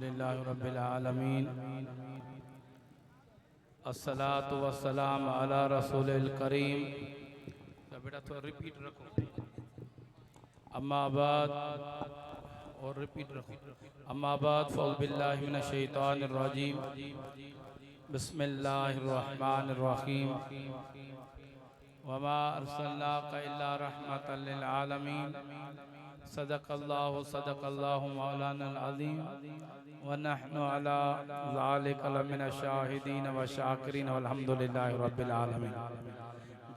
लिल्लाहि रब्बिल आलमीन अस्सलातु वस्सलाम अला रसूलिल करीम। बेटा थोड़ा रिपीट रखो। अम्मा बाद और रिपीट रखो। अम्मा बाद फ़अऊज़ु बिल्लाहि मिनश शैतानिर रजीम। बिस्मिल्लाहिर रहमानिर रहीम। वमा अर्सलनाका इल्ला रहमतल लिल आलमीन। सदक़ल्लाहु मौलानल अज़ीम व नहनु अला ज़ालिका लमिनश शाहिदीन व शाकिरीन वल्हम्दुलिल्लाहि रब्बिल आलमीन।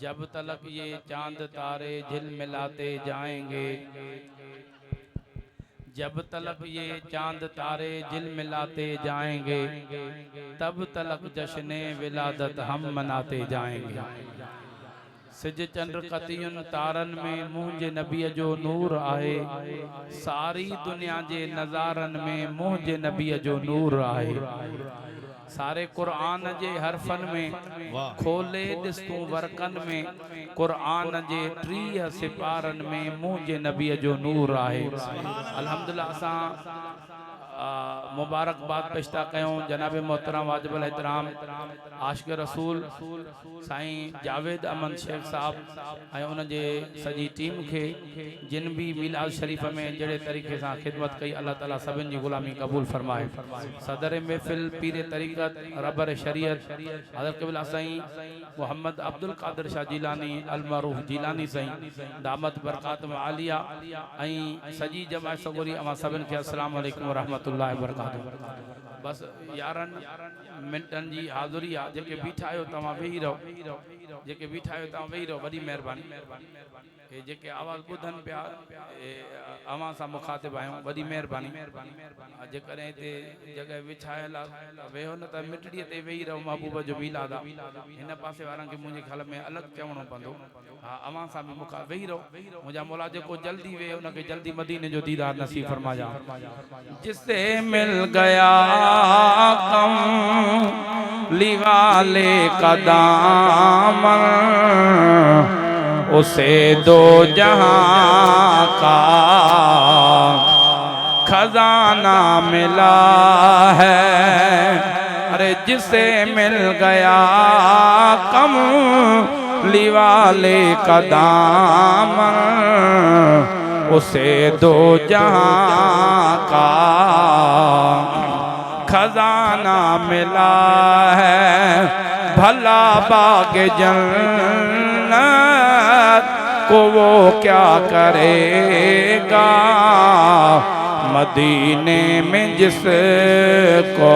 जब तलक ये चांद तारे झिलमिलाते जाएंगे, जब तलक ये चांद तारे झिलमिलाते जाएंगे, तब तलक जश्ने विलादत हम मनाते जाएंगे। सिज चंद्र कतियुन तारन में मुंहिंजे नबीअ जो नूर आहे। सारी दुनिया जे नज़ारन में मुंहिंजे नबीअ जो नूर आहे। सारे कुरान जे हरफन में खोले ॾिस तूं वर्कन में, कुरान जे 30 सिपारन में मुंहिंजे नबीअ जो नूर आहे। अल्हम्दुलिल्लाह असां मुबारकबाद पेशता कयूं जनाब मोहतरम वाजिबुल एहतराम आशिक रसूल साईं जावेद अमन शेख साहब ऐं उनजे सॼी टीम खे, जिन भी मीलाद शरीफ में जड़े तरीक़े से खिदमत कई, अल्लाह ताला सभिनि जी ग़ुलामी कबूल फरमाए। सदर महफ़िल पीर तरीक़त रबर शरीयत हज़रत क़िबला साईं मोहम्मद अब्दुल कादिर शाह जीलानी अलमरूफ जीलानी साईं दामत बरकातुम आलिया ऐं सॼी जमात सगोरी अवां सभिनि खे अस्सलाम वालेकुम रहमतुल्लाहि वबरकातुहू। बस 11 मिनटन जी हाज़ुरी आहे। जेके बीठा आहियो तव्हां वेही रहो, जेके बीठा आहियो तव्हां वेही रहो। वॾी महिरबानी। हे जेके आवाज़ ॿुधनि पिया अवां सां मुखातिब आहियूं, वॾी महिरबानी। जेकॾहिं हिते जॻह विछायल आहे वेहो, न त मिटड़ीअ ते वेही रहो। महबूब जो मीलाद आहे, हिन पासे वारनि खे मुंहिंजे ख़्याल में अलॻि चवणो पवंदो। हा, अवां सां बि मुखा वेही रहो। मुंहिंजा मौला जेको जल्दी वेहे उनखे जल्दी मदीने जो दीदार नसीब फरमाया। जिससे मिल गया कमली वाले का दामन, उसे दो जहां का खजाना मिला है। अरे जिसे मिल गया कमली वाले का दामन, उसे दो जहां का खजाना मिला है। भला बाग जन्नत को वो क्या करेगा, मदीने में जिसको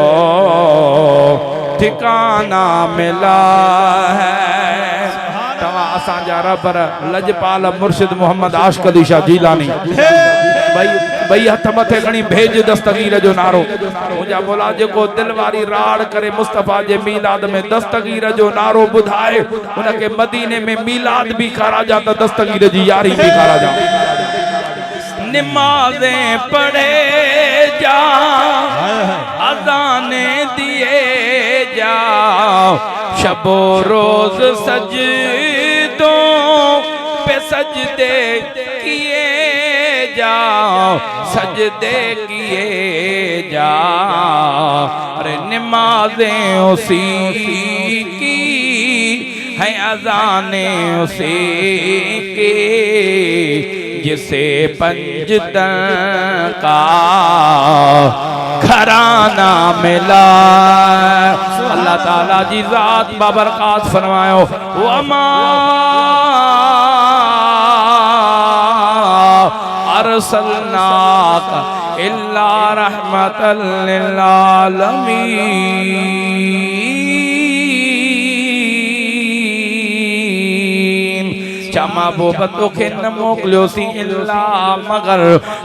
ठिकाना मिला है। तवा असांजा रबर लजपाल मुर्शिद मोहम्मद आशिक अली शाह जीलानी भई हथ मथे खणी भेज दस्तगीर जो नारो। मुंहिंजा मौला जेको दिल वारी राड़ करे मुस्तफ़ा जे मीलाद में दस्तगीर जो नारो ॿुधाए, उनखे मदीने में मीलाद भी खारा जा त दस्तगीर जी यारी भी खारा जा। नमाज़ें पढ़े जा, अज़ाने दिए जा, शबो रोज सजदों पे सजदे किए जाओ, सजदे किए जाओ। अरे नमाज़ें उसी की है, अज़ाने उसी की, जिसे पंजतन का घराना मिला। अल्लाह ताला जी ज़ात बाबरकात फरमायो, वमा अर्सलनाका इल्ला रहमतल लिल आलमीन। चमा बोब तोखे न मोकिलियोसीं इल्ला मगर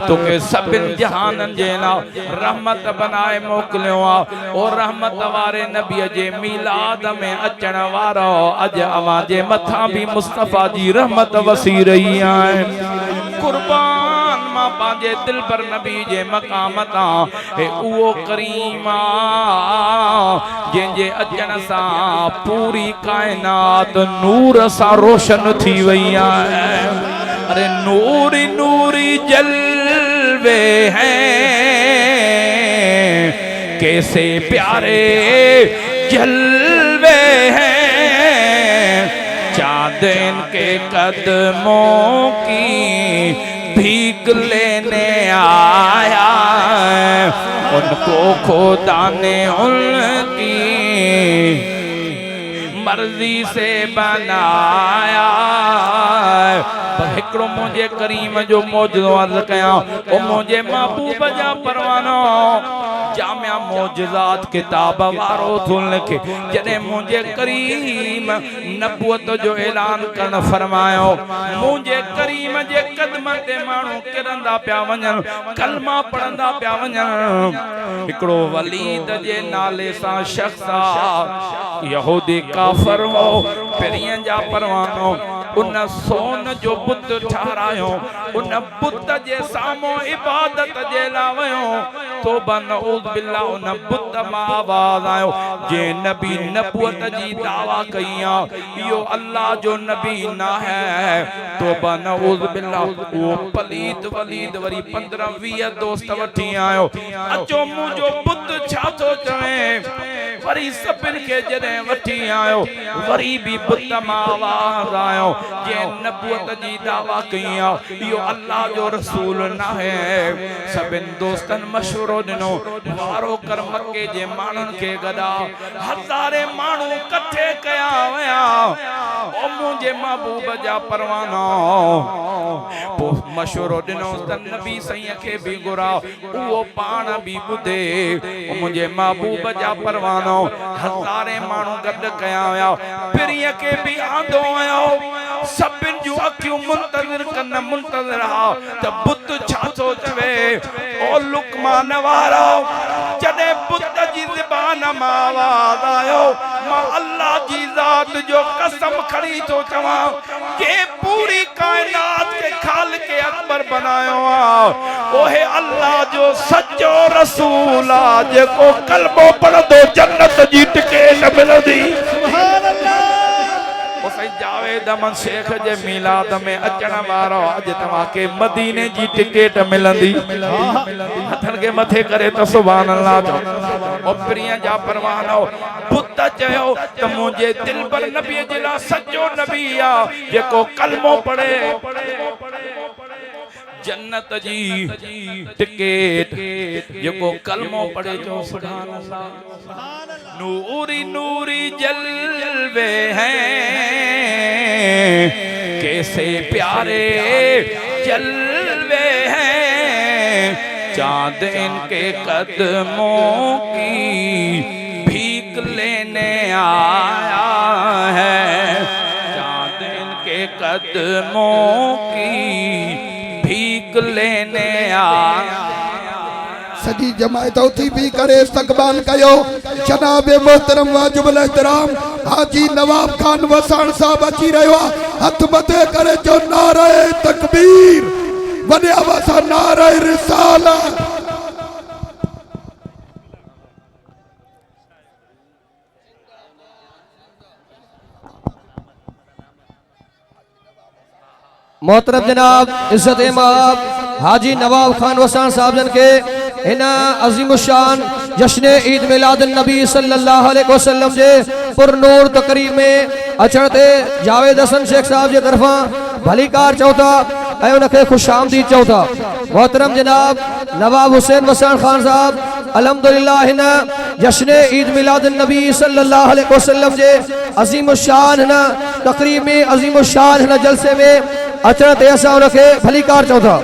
तोखे सभिनि जहाननि जे लाइ रहमत बनाए मोकिलियो आहे। और रहमत वारे नबीअ जे मीलाद में अचण वारो अॼु अवां जे मथां बि मुस्तफ़ा जी रहमत वसी रही आहे। कुर्बान मां पंहिंजे दिल पर नबी जे मक़ाम तां हे उहो करीम जंहिंजे अचण सां पूरी कायनात नूर सां रोशन थी वई आहे। अरे नूरी नूरी जलवे हैं कैसे प्यारे जलवे हैं, चांद इनके कदमों की भीख लेने आया है, उनको खुदा ने उनकी मर्जी से बनाया। हिकिड़ो मुझे करीम जो मौजूदो अर्ज़ कयां, ओ मुझे महबूब जा परवानो जामिया मौजज़ात किताब वारो थो लिखे। जॾहिं मुझे करीम नबूअत जो ऐलान करण फरमायो, मुझे करीम जे कदम ते माण्हू किरंदा पिया वञनि, कलमा पढ़ंदा पिया वञनि। हिकिड़ो वलीद जे नाले सां शख्स यहूदी काफ़िर हो, पहिरियां जा परवानो उन सोन जो बुत ठारायो, उन बुत जे साम्हूं इबादत जे लाइ वयो। तौबा नऊज़ बिल्लाह, उन बुत मां आवाज़ आयो जे नबी नबूअत जी दावा कई आहे, इहो अल्लाह जो नबी न है। तौबा नऊज़ बिल्लाह, वो पलीत वलीद वरी 15-20 दोस्त वठी आयो। अचो मुंहिंजो बुत छा थो चवे। वरी सभिनि खे जॾहिं वठी आयो, वरी भी बुत मां आवाज़ आयो जे नबूअत जी दावा कई आहे, इहो अल्लाह जो रसूल न है। सभिनि दोस्तनि मशवरो ॾिनो, वारो कर मके जे माण्हुनि खे गॾा हज़ारे माण्हू कठे कया विया। ओ मुंहिंजे महबूब जा परवाना, पोइ मशवरो ॾिनो त नबी सईं खे बि घुराओ, उहो पाण बि ॿुधे। मुंहिंजे महबूब जा परवानो हज़ारे माण्हू गॾु कया विया, पिरीअ खे बि आंदो आयो। सभिनि जूं अखियूं मुंतज़िर कन मुंतज़िर हा त बुत छा थो चवे। ओ लुकमान वारो, जॾहिं बुत जी ज़बान मां आवाज़ आयो, मां अल्लाह जी ज़ात जो कसम खणी थो चवां, के पूरी कायनात के खालिक अकबर बनायो आहे, ओहे अल्लाह जो सच्चो रसूल आहे, जेको कलमो पढ़ंदो जन्नत जी टिकेट मिलंदी। सुभान अल्लाह। जावेद अमन शेख जे मिलाद में अचण वारो अज तव्हांखे मदीने जी टिकेट मिलंदी। हथन के मथे करे तो सुभान अल्लाह चो। ओ प्रिय जा परवानो, बुत चयो त मुझे दिल पर नबी जे ला सच्चो नबी आ, जेको कलमो पढ़े जन्नत जी टिकेट, जेको कलमो पढ़े चो सुभान अल्लाह। नूरी नूरी जलवे हैं, कैसे प्यारे जलवे हैं, चांद इनके कदमों की भीख लेने आया है, चांद इनके कदमों की भीख लेने आया। सजी जमायत उथी भी करे इस्तकबाल कयो जनाब मोहतरम वाजिबुल एहतराम हाजी नवाब खान वसाण साहब अची रहियो आहे। हथ मथे करे जो नारे तकबीर, वॾे आवाज़ सां नारे रिसालत। मोहतरम जनाब इज्जत इमाम हाजी नवाब खान वसाण साहब जन के इन अजीमुशान जश्न ईद मिलाद नबी सल्लल्लाहु अलैहि वसल्लम जे पुरनूर तकरीब में अचण ते जावेद हसन शेख साहब जे तरफा भलीकार चओ था ऐं उनखे खुश आमदीद चओ था। मोहतरम जनाब नवाब हुसैन वसाण खान साहब अल्हम्दुलिल्लाह हिन जश्न ईद मिलाद नबी सल्लल्लाहु अलैहि वसल्लम जे अजीमुशान हिन तकरीब में अजीमुशान हिन जलसे में अचण ते असां उनखे भलीकार चओ था।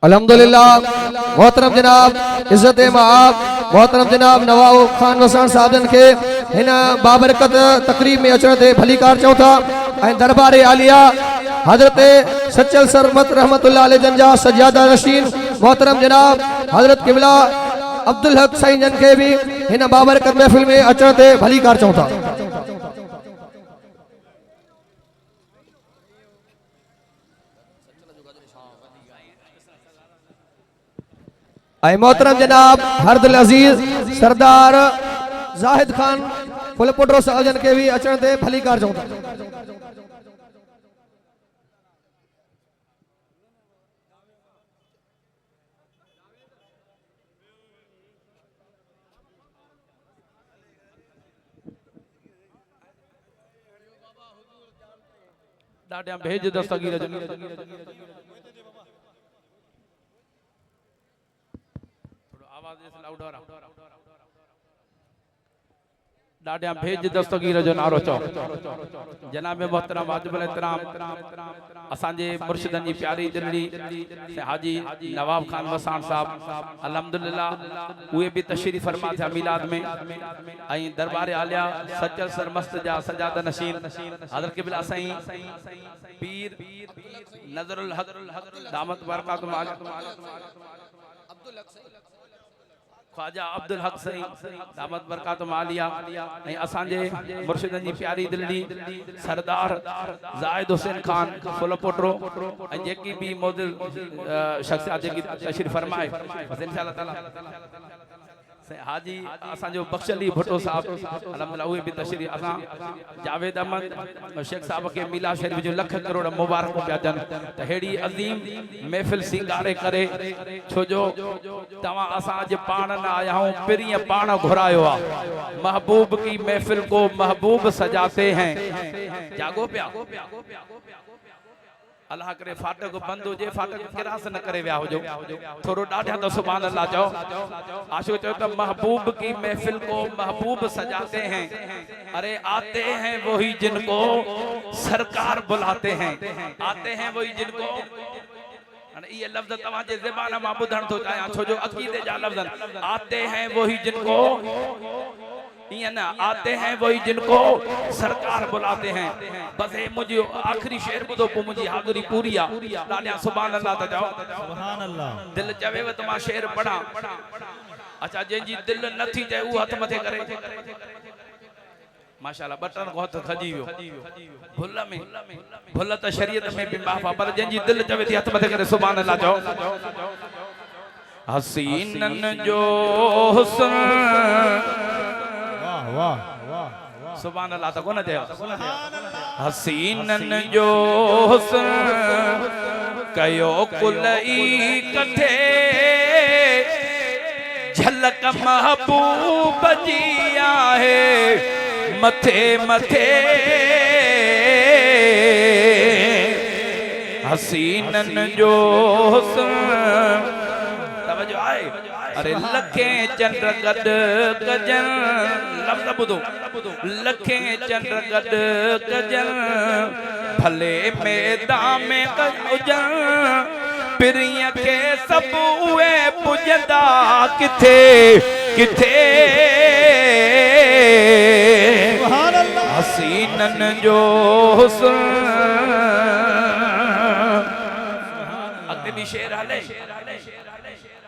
अल्हम्दुलिल्लाह मोहतरम जनाब इज्जत माब मोहतरम जनाब नवाब खान वसाण साहब के हिन बाबरकत तकरीब में अचण ते भलीकार चऊं था ऐं दरबार आलिया हजरत सचल सरमत रहमतुल्लाह अलैह जन जा सज्जादा नशीन मोहतरम जनाब हजरत किबला अब्दुल हक साईं जन के भी हिन बाबरकत महफिल में अचण ते भलीकार चऊं था। ऐं मोहतरम जनाब हरदिल अजीज सरदार जाहिद खान फुलपुटरो साहब जन के भी अचण ते भली कार चऊं था। ॾाढा भेज दस्तगीर ॾाढा भेज दस्तगीर जो नारो चओ। जनाब मोहतरम वाजिबुल एहतराम असांजे मुर्शिदन जी प्यारी दिलड़ी हाजी नवाब खान वसाण साहब अल्हम्दुलिल्लाह उहे भी तशरीफ फरमा थिया मिलाद में ऐं दरबार आलिया सचल सरमस्त जा सजाद नशीन हज़रत क़िबला साईं पीर नज़रुल हक दामत बरकातुहु ख्वाजा अब्दुल हक सईं दामत बरकातुहु आलिया ऐं असांजे मुर्शिदन जी प्यारी दिलड़ी सरदार जाहिद हुसैन खान फुलपोटरो ऐं जेकी भी मौजूद शख्सियत जेकी तशरीफ फरमाए बस इंशाअल्लाह ताला हाजी असांजो बख्शली भुट्टो साहब अल्हम्दुलिल्लाह उहे भी तशरीफ असां जावेद अहमद शेख साहब के मिलाद शरीफ जो लख करोड़ मुबारक पिया ॾियनि त हेड़ी अज़ीम महफ़िल सिंगारे करे छो जो तव्हां असां अॼु पाण न आया आहियूं पिरीअ पाण घुरायो आहे महबूब की महफ़िल को महबूब सजाते हैं जागो पिया अल्लाह करे फाटक बंद हो जे फाटक किरास न करे विया हुजो थोरो ॾाढा तो सुभान अल्लाह चओ आशो चओ तो महबूब की महफिल को महबूब सजाते हैं अरे आते हैं वही जिनको सरकार बुलाते हैं आते हैं वही जिनको ये लफ्ज तवाजे ज़बान मां बुधण तो चाहियां छो जो अकीदे जा लफ्ज आते हैं वही जिनको ये ना आते हैं वही जिनको सरकार बुलाते हैं बस ये मुझे आखिरी शेर बुधो पो मुझी हाज़िरी पूरी आ ॾाढा सुभान अल्लाह त जाओ सुभान अल्लाह दिल चवे त मां शेर पढ़ा अच्छा जंहिंजी दिल नथी चए उ हथ मथे करे माशाअल्लाह बटन को हथ खजी वियो भुल त शरीयत में भी माफ़ आहे पर जंहिंजी दिल चवे थी हथ मथे करे सुभान अल्लाह चओ हसीनन जो हुस्न सुभान अल्लाह तो कोन चयो हसीनन जो हुस्न कयो कुलई कठे झलक महबूब जी आहे मथे मथे हसीनन जो हुस्न तवज्जो आए अरे लखे चंद्र गड कजन लफ्ज़ बुधो लखे चंद्र गड कजन भले मैदान में कजन पिरिय के सब उए पुजदा किथे किथे सुभान अल्लाह हसीनन जो हुस्न अगले भी शेर हले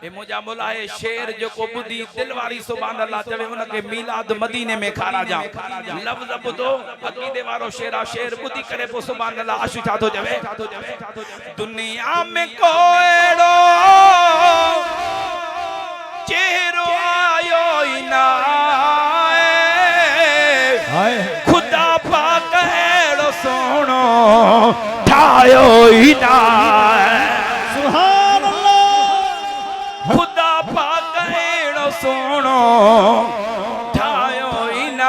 ए मुजा मुलाए शेर जो को बुधी दिलवारी सुभान अल्लाह चवे उनके मिलाद मदीने में खारा जा लफ्ज बुधो अकीदे वारो शेरा शेर बुधी करे पो सुभान अल्लाह आशु छा तो चवे दुनिया में कोएड़ो चेहरो आयो ही ना खुदा पाक एड़ो सोनो ठायो ही ना सोनो ठायो ही ना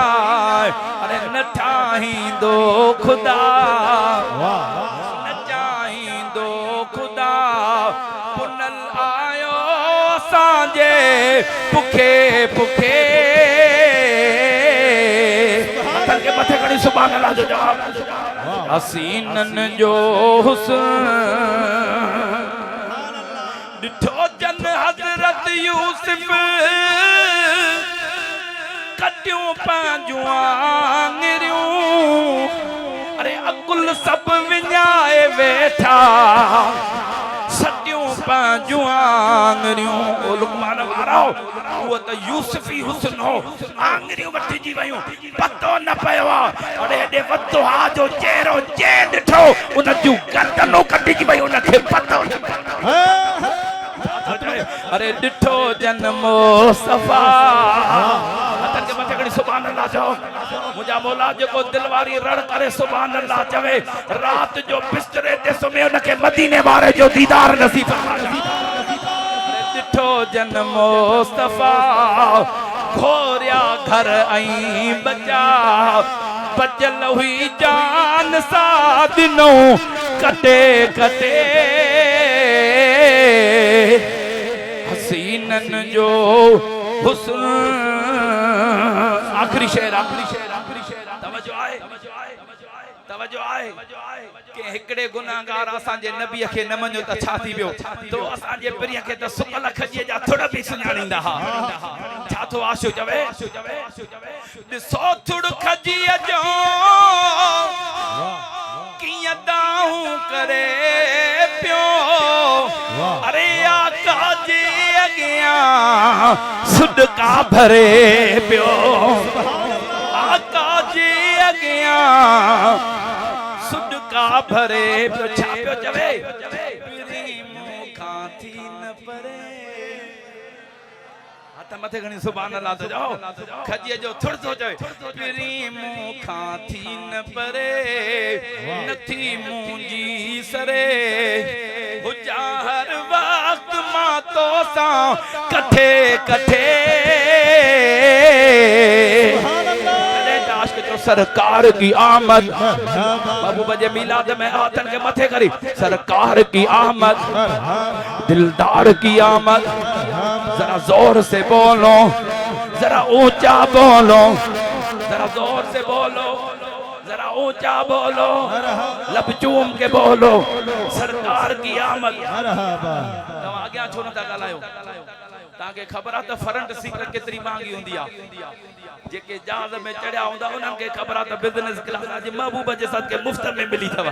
अरे न ठाहींदो खुदा न चाहींदो खुदा पुनल आयो सांजे पुखे पुखे के मथे कड़ी सुभान अल्लाह जो जवाब हसीनन जो हुस्न डिठो जन हजरत यूसुफ कटियों पांजूं आंगरियूं अरे अकुल सब विञाए वेठा सटियों पांजूं आंगरियूं ओ लुकमान वारो वो त यूसुफी हुस्न हो आंगरियूं वठिजी वयूं पतो न पयो अरे हेॾे वतो हा जो चेहरो जे ॾिठो उन जूं गर्दनूं कटिजी वयूं उनखे पतो न अरे डिठो जन मुस्तफा अतन के मथे कड़ी सुभान अल्लाह जाओ मुझा मौला जो को दिलवारी रण करे सुभान अल्लाह चवे रात जो बिस्तरे ते सुमे उनके मदीने वारे जो दीदार नसीब फरमाए डिठो जन मुस्तफा घोरिया घर आई बचा बचल हुई जान सा दिनों कटे कटे हसीनन जो हुस्न आखिरी शेर तवज्जो आए के हिकड़े गुनाहगार असांजे नबी खे न मञो त छा थी वियो तो असांजे पिरिय खे त सुकल खजीअ जा थोड़ा भी सुञाणींदा हा छा थो आशो चवे ॾिसो थुड़ खजीअ जो कीअं दाहूं करे पियो अरे आका जे अॻियां सुॾका भरे पियो आका जे अॻियां सुॾका भरे पियो छा पियो चवे मूं खां थी न परे हथ मथे खणी सुभान अल्लाह तो जाओ खजीअ जो थुड़ थो चवे पिरी मूं खां थी न परे नथी मुंहिंजी सरे हुजा हर वक्त मां तो सां कठे कठे सरकार की आमद बाबू बजे मिलाद में हाथन के मथे करी सरकार की आमद दिलदार की आमद जरा जोर से बोलो जरा ऊंचा बोलो जरा जोर से बोलो जरा ऊंचा बोलो लब चूम के बोलो सरकार की आमद तवा आगे छो न गालायो ताके खबर आ त फरंट सीट केतरी महंगी हुंदी आ जेके जहाज में चढ़िया हुंदा उन्हनि खे ख़बर आहे त बिज़नेस क्लास आज महबूब जे साथ के मुफ्त में मिली थव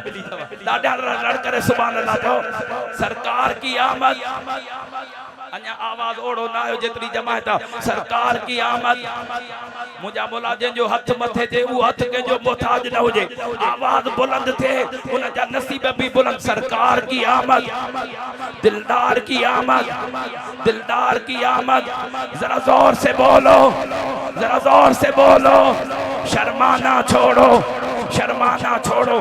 ॾाढा लड़ करे सुभान अल्लाह चओ सरकार की आमद अन्या आवाज ओड़ो ना आयो जेतरी जमायत सरकार की आमद मुझा मौला जो हथ मथे थे वो हथ के जो मोहताज न होजे आवाज बुलंद थे उन जा नसीब भी बुलंद सरकार की आमद दिलदार की आमद दिलदार की आमद जरा जोर से बोलो जरा जोर से बोलो शर्माना छोड़ो शर्माना छोड़ो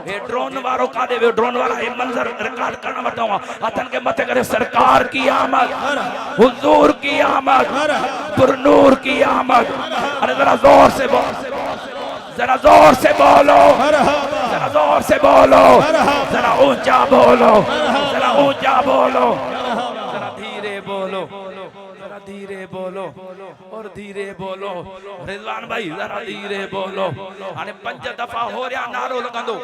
ये ड्रोन वारो कादे वे ड्रोन वाला ये मंजर रिकॉर्ड करना बताऊं हथन के मथे करे सरकार की आमद हुजूर की आमद पुरनूर की आमद अरे जरा जोर से बोलो जरा जोर से बोलो जरा जोर से बोलो जरा ऊंचा बोलो जरा ऊंचा बोलो जरा धीरे बोलो जरा धीरे बोलो और धीरे बोलो रिजवान भाई जरा धीरे बोलो अने 5 दफा हो रहा नारो लगंदो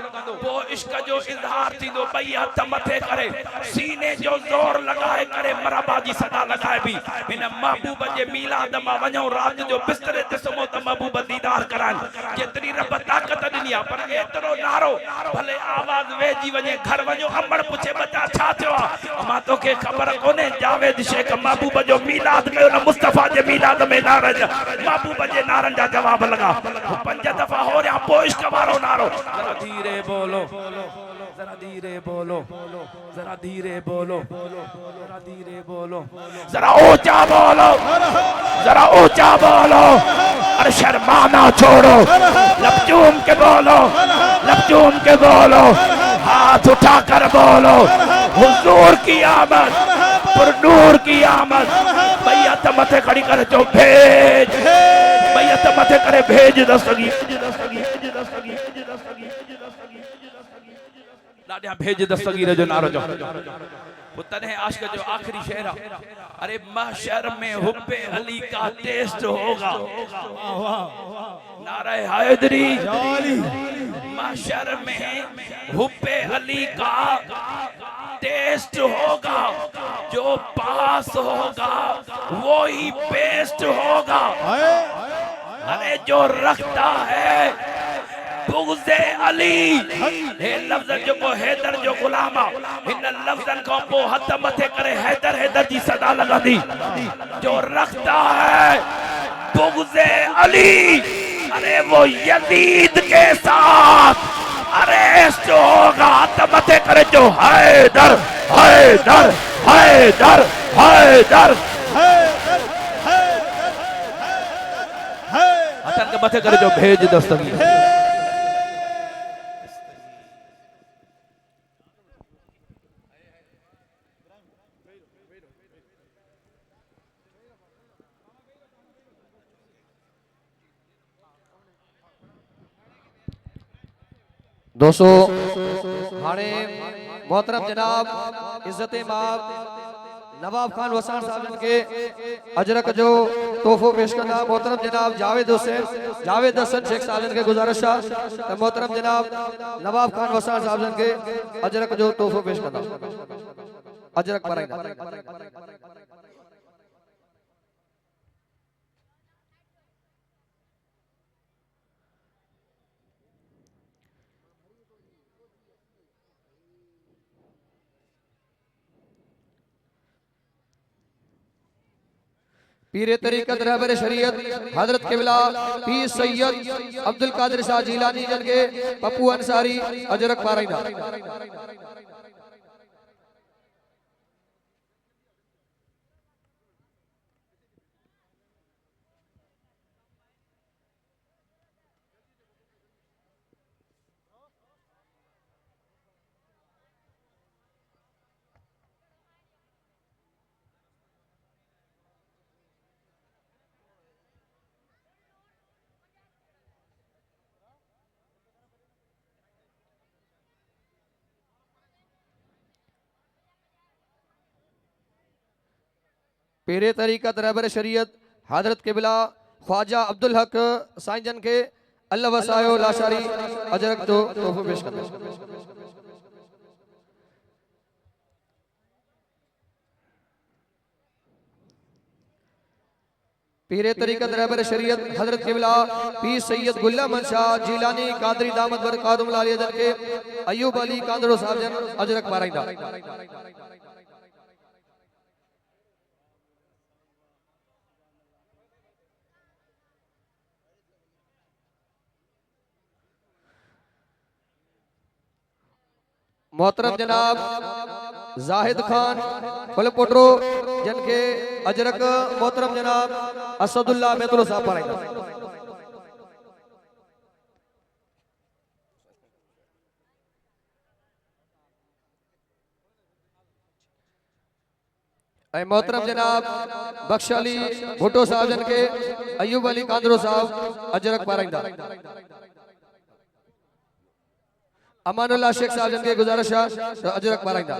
वो इश्क जो इजहार थी दो भई हथ मथे करे सीने जो जोर लगाए करे मरहबा जी सदा लगाए भी इन महबूब जे मिलाद मा वणो रात जो बिस्तरे ते सुमो त महबूब दीदार करान जेतरी रब ताकत दिनी आ पर एतरो नारो भले आवाज वेजी वने घर वणो अमड़ पुछे बचा छा थियो मां तो के खबर कोने जावेद शेख महबूब जो मिलाद में उन मुस्तफा जे मिलाद में नारज महबूब जे नारन जा जवाब लगा 5 दफा हो रहा पो इश्क वारो नारो जरा धीरे बोलो जरा धीरे बोलो जरा धीरे बोलो जरा धीरे बोलो जरा ऊंचा बोलो जरा ऊंचा बोलो अरे शर्माना छोड़ो लपचूम के बोलो लपचूम के बोलो हाथ उठा कर बोलो हुजूर की आमद पुरनूर की आमद भैया त मथे खड़ी करे चो भेज भैया त मथे करे भेज दस्तगी लाडिया भेज दस्तगीर जो नारो जो पुतन है आशिक जो आखिरी शेर अरे महशर में हुब्बे अली का टेस्ट होगा नारे हैदरी महशर में हुब्बे अली का टेस्ट होगा जो पास होगा वो ही बेस्ट होगा अरे जो रखता है बुग़्ज़े अली हे लफ्ज़ जो को हैदर जो गुलामा इन लफ्ज़न को पो हथ मथे करे हैदर हैदर जी सदा लगा दी जो रखता है बुग़्ज़े अली अरे वो यजीद के साथ अरे जो होगा हथ मथे करे जो हैदर हैदर हैदर हैदर हथन के मथे करे जो भेज दस्तगीर दोस्तों हाणे मोहतरम जनाब इज्जत माब नवाब खान वसाण साहब के अजरक जो तोहफो पेश कंदा मोहतरम जनाब जावेद हसन शेख साहब के गुजारिश है मोहतरम जनाब नवाब खान वसाण साहब के अजरक जो तोहफो पेश कंदा अजरक पराइंदा पीरे तरीकत रहबर शरीयत हजरत किबला पीर सैयद अब्दुल कादिर शाह जिलानी जन के पप्पू अंसारी अजरक पाराइंदा पीरे तरीकत रहबर शरीयत हजरत किबला ख्वाजा अब्दुल हक साईं जन के अल्लाह वसायो लाशारी अजरक तो तोहफो पेश कंदा पीरे तरीकत रहबर शरीयत हजरत किबला पीर सैयद गुल्ला शाह जिलानी कादरी दामत बरकातुहुल आलिया जन के अयूब अली कांदड़ो साहब जन अजरक पाराइंदा मोहतरम जनाब जाहिद खान फुलपोटरो जन के अजरक मोहतरम जनाब असदुल्ला मेतरो साहब पाराइंदा मोहतरम जनाब बख्श अली भुट्टो साहब जन के अयूब अली कांदरो साहब अजरक पाराइंदा अमानुल्लाह शेख साहब जन के गुजारिश अजरक पाराइंदा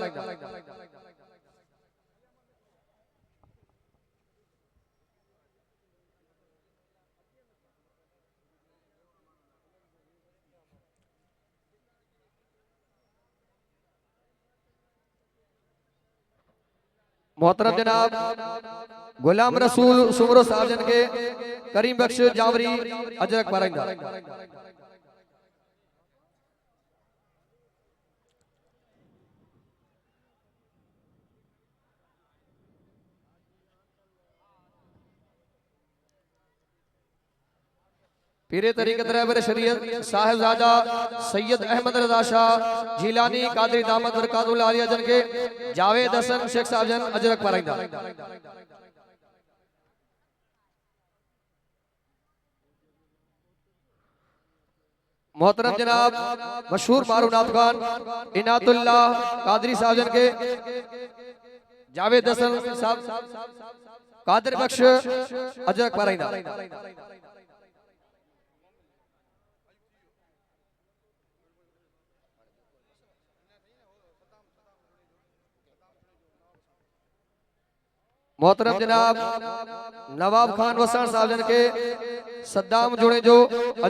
मोहतरम जनाब गुलाम रसूल सुमरो साहब जन के करीम बख्श जावरी अजरक पाराइंदा पीरे तरीकत रहबर शरीयत साहिबजादा सैयद अहमद रजा शाह जिलानी कादरी दामत बरकातुहुल आलिया जन के जावेद हसन शेख साहब जन अजरक पाराइंदा मोहतरम जनाब मशहूर मारूनाथ खान इनातुल्लाह कादरी साहब जन के जावेद हसन साहब कादिर बख्श अजरक पाराइंदा मोहतरम जनाब नवाब खान वसाण साहब जन के सद्दाम जुड़े जो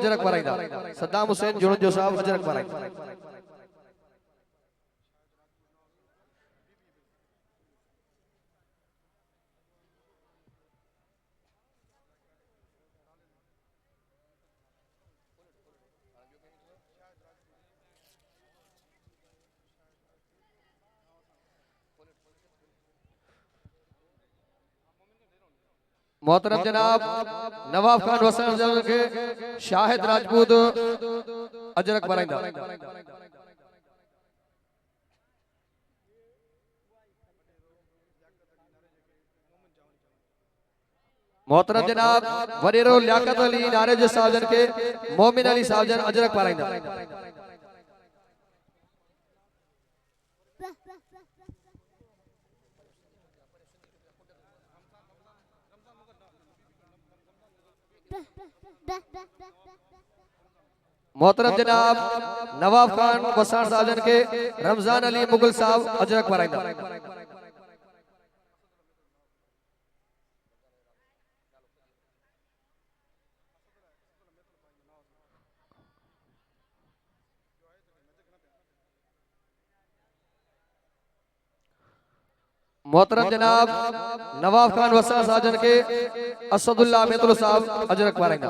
अजरक पाराइंदा सद्दाम हुसैन जुड़े जो साहब अजरक पाराइंदा मोहतरम जनाब नवाब खान वसाण के शाहिद राजपूत अजरक पाराइंदा मोहतरम जनाब वरीरो लियाकत अली नारेज साहब जन के मोमिन अली साहब जन अजरक पाराइंदा। मोहतरम जनाब नवाब खान वसाण साहब जन के रमजान अली मुगल साहब अजरक पाराइंदा। मोहतरम जनाब नवाब खान वसाण साहब जन के असदुल्ला मेतुल साहब अजरक पाराइंदा।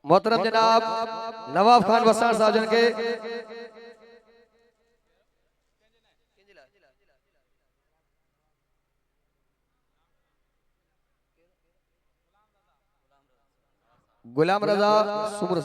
मोहतरम जनाब नवाब खान वसाण साहब जन के गुलाम रजा सुमर